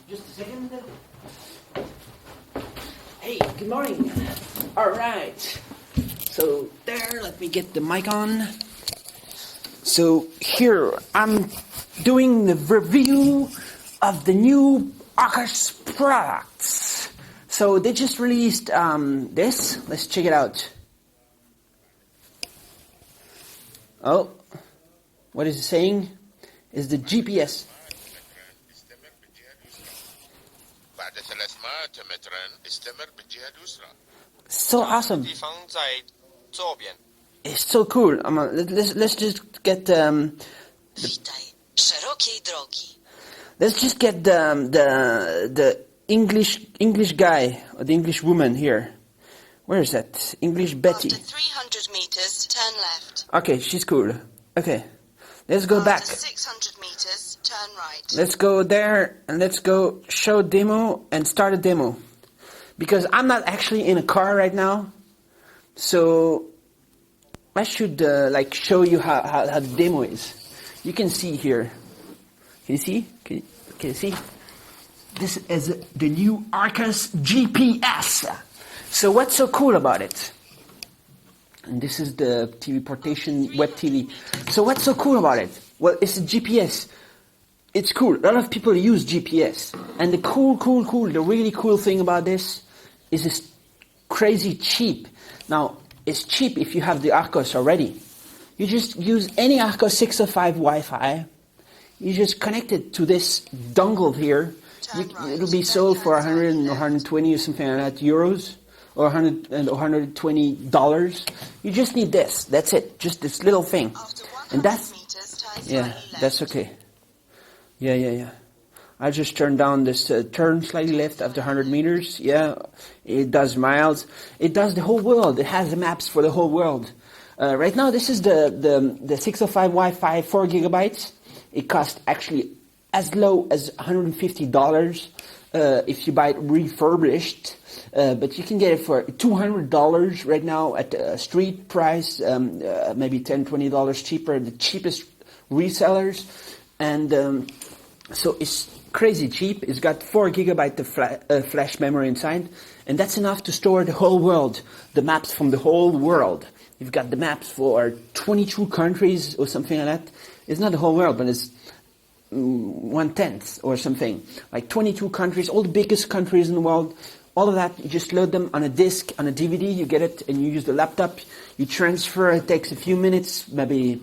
Just a second. Hey, good morning. All right. So there, let me get the mic on. So here, I'm doing the review of the new Arcus products. So they just released this. Let's check it out. Oh, what is it saying? Is the GPS. So awesome. It's so cool. Let's just get let's just get the English guy or the English woman here. Where is that? English Betty. After 300 meters, turn left. Okay, she's cool. Okay, let's go back. After 600 meters, turn right. Let's go there and let's go show demo and start a demo. Because I'm not actually in a car right now, so I should like show you how the demo is. You can see here. Can you see? Can you see? This is the new Arcus GPS. So what's so cool about it? And this is the TV Portation web TV. So what's so cool about it? Well, it's a GPS. It's cool. A lot of people use GPS. And the the really cool thing about this is it's crazy cheap. Now, it's cheap if you have the Arcos already. You just use any Arcos 605 Wi-Fi. You just connect it to this dongle here. It'll be sold for 100 and 120 or something like that euros. Or $100 and $120. You just need this. That's it. Just this little thing. And that's, yeah, that's okay. Yeah. I just turned down this turn slightly left after 100 meters. Yeah, it does miles. It does the whole world. It has the maps for the whole world. Right now, this is the 605 Wi-Fi 4 gigabytes. It costs actually as low as $150 if you buy it refurbished. But you can get it for $200 right now at a street price, maybe $10, $20 cheaper, the cheapest resellers. And so it's crazy cheap. It's got 4 gigabytes of flash memory inside, and that's enough to store the whole world, the maps from the whole world. You've got the maps for 22 countries or something like that. It's not the whole world, but it's 1/10 or something. Like 22 countries, all the biggest countries in the world. All of that, you just load them on a disk, on a DVD, you get it, and you use the laptop. You transfer, it takes a few minutes, maybe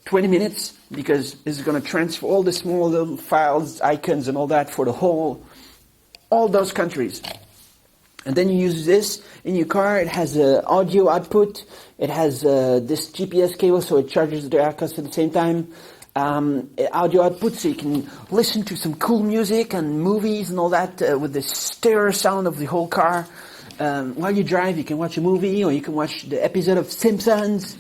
20 minutes, because it's going to transfer all the small little files, icons, and all that for all those countries. And then you use this in your car. It has audio output. It has this GPS cable, so it charges the Arcos at the same time. Audio output, so you can listen to some cool music and movies and all that with the stereo sound of the whole car. While you drive, you can watch a movie or you can watch the episode of Simpsons,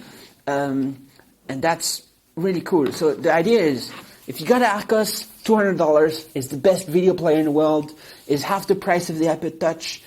and that's really cool. So the idea is, if you got an Arcos, $200 is the best video player in the world. Is half the price of the iPod Touch,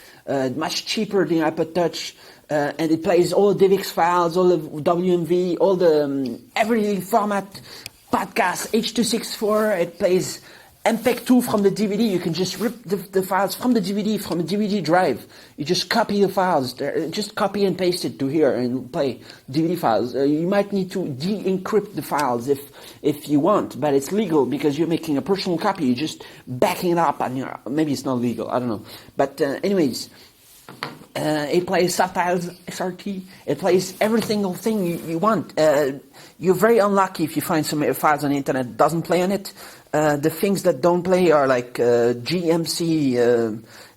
much cheaper than the iPod Touch. And it plays all the DivX files, all the WMV, all the every format. Podcast H.264, it plays MPEG-2 from the DVD. You can just rip the files from the DVD drive. You just copy the files, just copy and paste it to here and play DVD files. You might need to de-encrypt the files if you want, but it's legal because you're making a personal copy. You're just backing it up, and maybe it's not legal, I don't know. But anyways, it plays subtitles, SRT. It plays every single thing you want. You're very unlucky if you find some files on the internet that doesn't play on it. The things that don't play are like GMC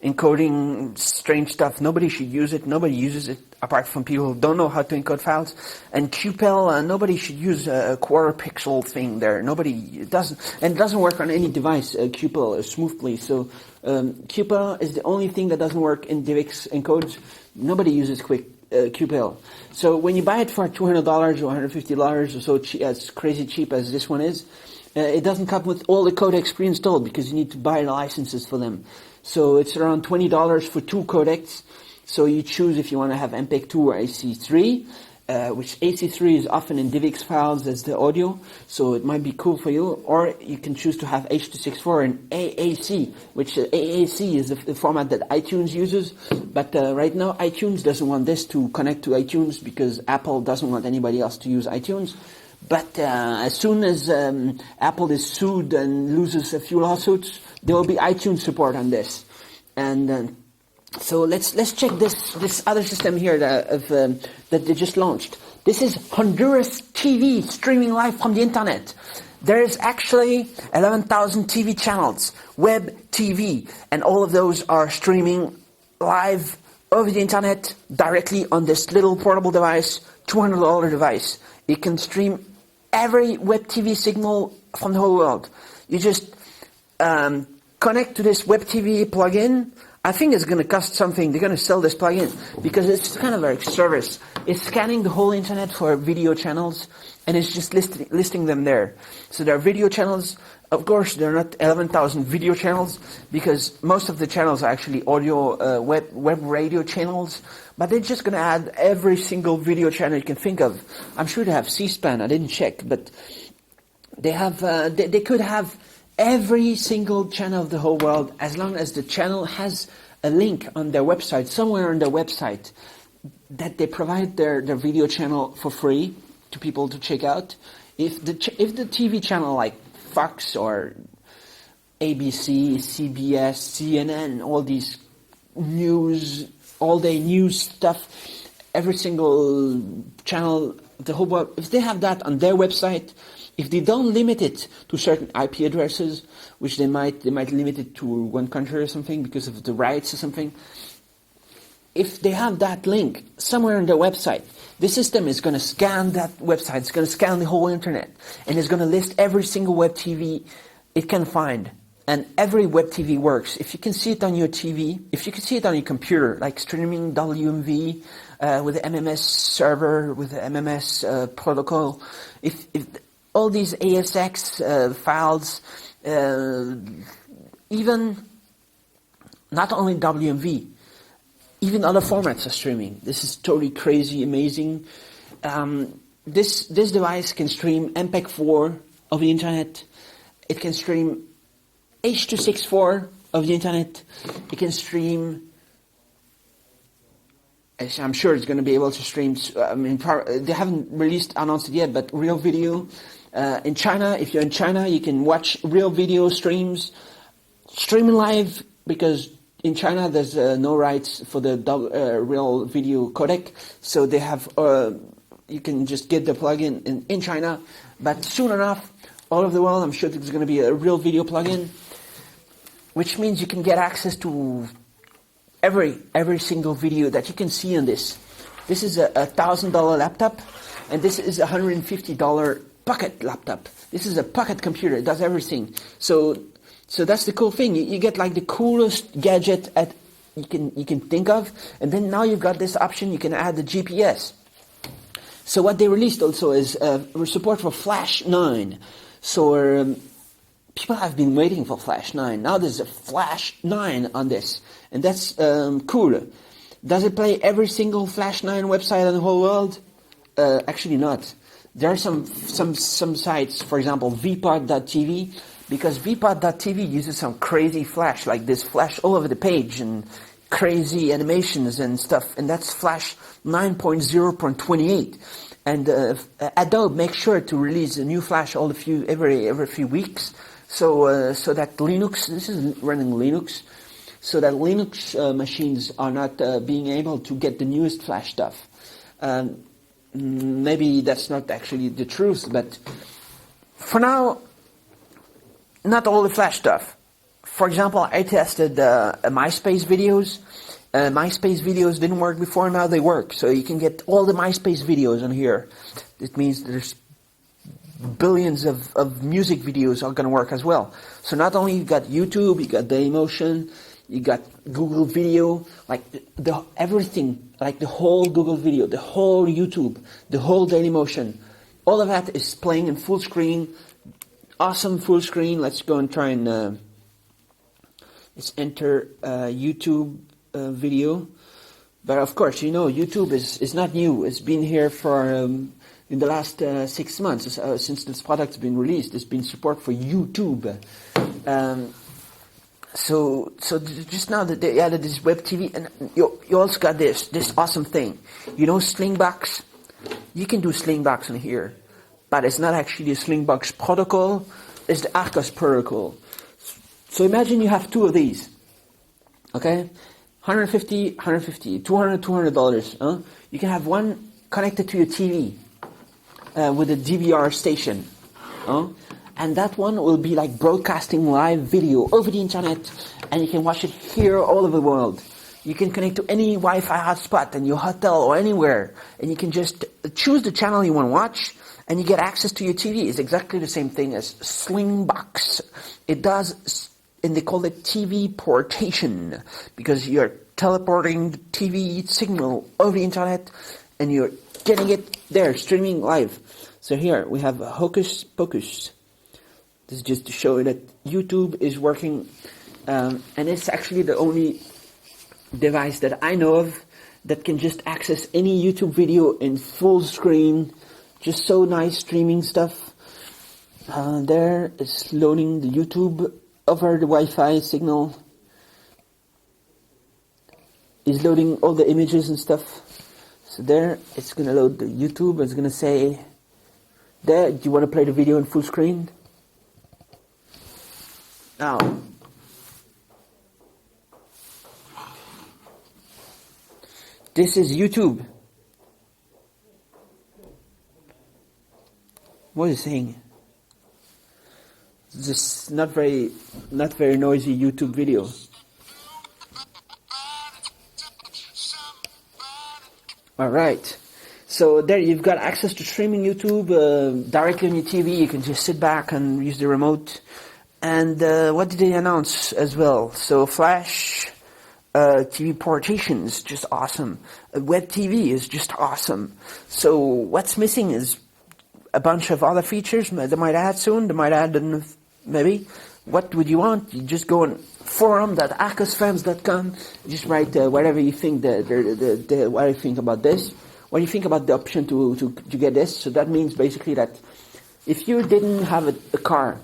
encoding strange stuff. Nobody should use it. Nobody uses it apart from people who don't know how to encode files. And QPEL, nobody should use a quarter pixel thing there. It doesn't work on any device, QPEL smoothly. So QPEL is the only thing that doesn't work in DivX encodes. Nobody uses QPEL. So when you buy it for $200 or $150 or so, as crazy cheap as this one is, it doesn't come with all the codecs pre-installed because you need to buy the licenses for them. So it's around $20 for 2 codecs. So you choose if you want to have MPEG-2 or AC3. which AC3 is often in DivX files as the audio, so it might be cool for you. Or you can choose to have H.264 and AAC, which AAC is the format that iTunes uses. But right now, iTunes doesn't want this to connect to iTunes because Apple doesn't want anybody else to use iTunes. But as soon as Apple is sued and loses a few lawsuits, there will be iTunes support on this. And so let's check this other system here that they just launched. This is Honduras TV streaming live from the internet. There is actually 11,000 TV channels, web TV, and all of those are streaming live over the internet directly on this little portable device, $200 device. It can stream every web TV signal from the whole world. You just connect to this web TV plugin. I think it's going to cost something. They're going to sell this plugin because it's kind of a service. It's scanning the whole internet for video channels, and it's just listing them there. So there are video channels. Of course, there are not 11,000 video channels because most of the channels are actually audio, web radio channels. But they're just going to add every single video channel you can think of. I'm sure they have C-SPAN. I didn't check, but they have. They could have every single channel of the whole world, as long as the channel has a link on their website, somewhere on their website, that they provide their video channel for free to people to check out. If the TV channel like Fox or ABC, CBS, CNN, all these news, all-day news stuff, every single channel, the whole world, if they have that on their website, if they don't limit it to certain IP addresses, which they might limit it to one country or something because of the rights or something, if they have that link somewhere on their website, the system is going to scan that website, it's going to scan the whole internet, and it's going to list every single web TV it can find. And every web TV works. If you can see it on your TV, if you can see it on your computer, like streaming WMV with the MMS server, with the MMS protocol, if all these ASX files, even not only WMV, even other formats are streaming. This is totally crazy, amazing. This device can stream MPEG-4 of the internet. It can stream H.264 of the internet. It can stream. I'm sure it's going to be able to stream. They haven't announced it yet, but real video. In China, if you're in China, you can watch real video streams, streaming live, because in China there's no rights for the real video codec, so they have. You can just get the plugin in China, but soon enough, all over the world, I'm sure there's going to be a real video plugin, which means you can get access to every single video that you can see on this. This is a $1,000 laptop, and this is a $150 pocket laptop. This is a pocket computer. It does everything. So that's the cool thing. You get like the coolest gadget you can think of, and then now you've got this option. You can add the GPS. So what they released also is support for Flash9. So people have been waiting for Flash9. Now there's a Flash9 on this, and that's cool. Does it play every single Flash9 website in the whole world? Actually not. There are some sites, for example, vpod.tv, because vpod.tv uses some crazy flash, like this flash all over the page and crazy animations and stuff, and that's Flash 9.0.28. And Adobe makes sure to release a new flash every few weeks, so that Linux, this is running Linux, so that Linux machines are not being able to get the newest flash stuff. Maybe that's not actually the truth, but for now, not all the flash stuff. For example, I tested MySpace videos. MySpace videos didn't work before, now they work. So you can get all the MySpace videos on here. It means there's billions of music videos are going to work as well. So not only you got YouTube, you got Dailymotion, you got Google Video, like everything, like the whole Google Video, the whole YouTube, the whole Dailymotion. All of that is playing in full screen. Awesome full screen. Let's go and try and let's enter YouTube video. But of course, you know, YouTube is not new. It's been here for in the last 6 months since this product's been released. There's been support for YouTube. So just now that they added this web TV, and you also got this awesome thing. You know, Slingbox. You can do Slingbox on here, but it's not actually the Slingbox protocol. It's the Arcos protocol. So imagine you have two of these. Okay, $150, $200, $200. You can have one connected to your TV with a DVR station. And that one will be like broadcasting live video over the internet, and you can watch it here all over the world. You can connect to any Wi-Fi hotspot in your hotel or anywhere, and you can just choose the channel you want to watch, and you get access to your TV. It's exactly the same thing as Slingbox. It does, and they call it TV portation, because you're teleporting the TV signal over the internet, and you're getting it there, streaming live. So here we have Hocus Pocus. This is just to show you that YouTube is working, and it's actually the only device that I know of that can just access any YouTube video in full screen. Just so nice streaming stuff. There is loading the YouTube over the Wi-Fi signal. Is loading all the images and stuff. So there, it's going to load the YouTube. It's going to say, there, do you want to play the video in full screen? Now, this is YouTube. What is it saying? This not very noisy YouTube video. All right. So there you've got access to streaming YouTube directly on your TV. You can just sit back and use the remote. And what did they announce as well? So Flash TV Portation is just awesome. Web TV is just awesome. So what's missing is a bunch of other features. They might add soon. They might add maybe. What would you want? You just go on forum.arcosfans.com. Just write whatever you think. What do you think about this? What do you think about the option to get this? So that means basically that if you didn't have a car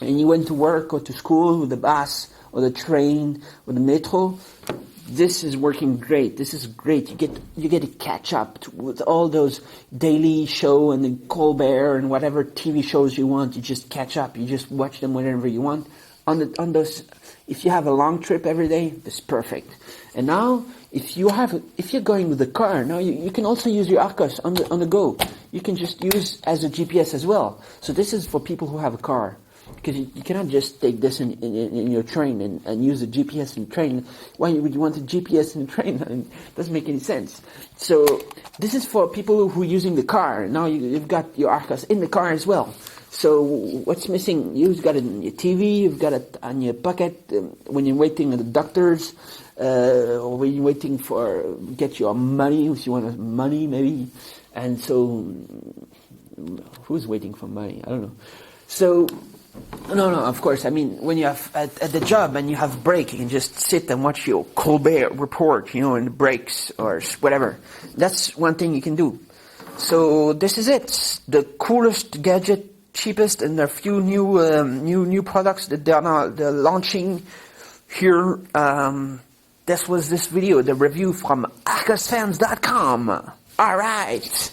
and you went to work or to school with the bus or the train or the metro, this is working great. This is great. You get to catch up with all those daily show and the Colbert and whatever TV shows you want. You just catch up. You just watch them whenever you want. On those, if you have a long trip every day, it's perfect. And now, if you're going with the car, now you can also use your Arcos on the go. You can just use as a GPS as well. So this is for people who have a car. Because you cannot just take this in your train and use the GPS in the train. Why would you want a GPS in the train? I mean, it doesn't make any sense. So this is for people who are using the car. Now you've got your Arcos in the car as well. So what's missing? You've got it on your TV, you've got it on your pocket when you're waiting at the doctors, or when you're waiting for get your money, if you want money maybe. And so, who's waiting for money? I don't know. So, no, of course. I mean, when you have at the job and you have break, you can just sit and watch your Colbert report, in the breaks or whatever. That's one thing you can do. So this is it. The coolest gadget, cheapest, and there are a few new products that they're launching here. This was this video, the review from arcosfans.com. All right.